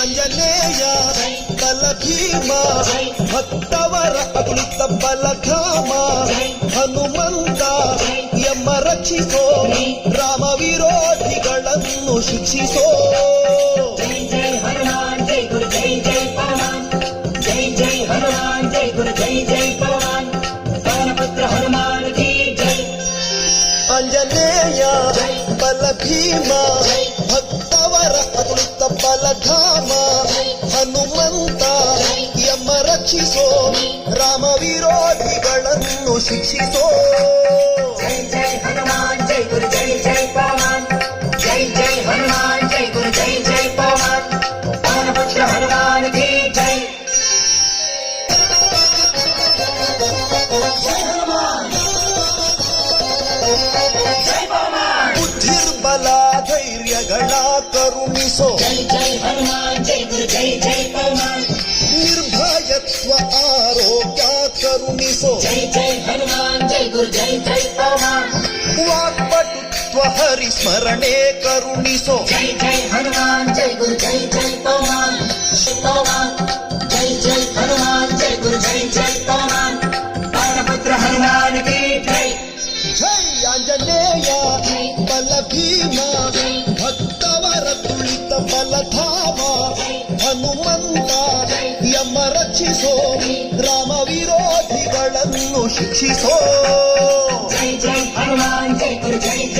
ಆಂಜನೇಯ ಬಲ ಭೀಮ ಭಕ್ತವರ ಅಗುಳಿತ ಬಲಧಾಮ ಹನುಮಂತ ಯಮ ರಕ್ಷಿಸೋ ರಾಮ ವಿರೋಧಿಗಳನ್ನು ಶಿಕ್ಷಿಸೋ. ಜೈ ಜೈ ಹನುಮಾನ್ ಜೈ ಗುರು ಜೈ ಜೈ ಪವಮಾನ್ ಜೈ ಜೈ ಹನುಮಾನ್ ಜೈ ಗುರು ಜೈ ಜೈ ಪವಮಾನ್ ಪವನಪುತ್ರ ಹನುಮಾನ್ ಕಿ ಜೈ. ಆಂಜನೇಯ ಬಲ ಭೀಮ ಭಕ್ತವರ ಅಗುಳಿತ ಬಲಧಾಮ ಹನುಮಂತ ಯಮ ರಕ್ಷಿಸೋ ರಾಮ ವಿರೋಧಿಗಳನ್ನು ಶಿಕ್ಷಿಸೋ. ಜೈ ಜೈ ಹನುಮಾನ್ ಜೈ ಗುರು ಜೈ ಜೈ ಪವಮಾನ್ ಜೈ ಜೈ ಹನುಮಾನ್ ಜೈ ಗುರು ಜೈ ಜೈ ಪವಮಾನ್ ಪವನಪುತ್ರ ಹನುಮಾನ್ ಕಿ ಜೈ. ಜೈ ಹನುಮಾನ್ ಜೈ ಪವಮಾನ್ ಬುದ್ಧಿರ್ಬಲ ಧೈರ್ಯಗಳ ಕರುಣಿಸೋ. ಜೈ ಜೈ ಹನುಮಾನ್ ಜೈ ಗುರು ಜೈ ಜೈ ಪವಮಾನ್ ನಿರ್ಭಯತ್ವ ಆರೋಗ್ಯ ಕರುಣಿಸೋ. ಜೈ ಜೈ ಹನುಮಾನ್ ಜೈ ಗುರು ಜೈ ಜೈ ಪವಮಾನ್ ವಾಕ್ಪಟುತ್ವ ಹರಿಸ್ಮರಣೆ ಕರುಣಿಸೋ. ಜೈ ಜೈ ಹನುಮಾನ್ ಜೈ ಗುರು ಜೈ ಜೈ ಪವಮಾನ್ ಪವಮಾನ್ ಜೈ ಜೈ ಹನುಮಾನ್ ಜೈ ಗುರು ಜೈ ಜೈ ಪವಮಾನ್ ಪವನಪುತ್ರ ಹನುಮಾನ್ ಕಿ ಜೈ. ಜೈ ಆಂಜನೇಯ ಬಲ ಭೀಮ ಭಕ್ತವರ ತುಳಿತ ಬಲಧಾಮ ಹನುಮಂತ ಯಮ ರಕ್ಷಿಸೋ ರಾಮ ವಿರೋಧಿಗಳನ್ನು ಶಿಕ್ಷಿಸೋ. ಜೈ ಜೈ ಹನುಮಾನ್ ಜೈ ಗುರು ಜೈ ಜೈ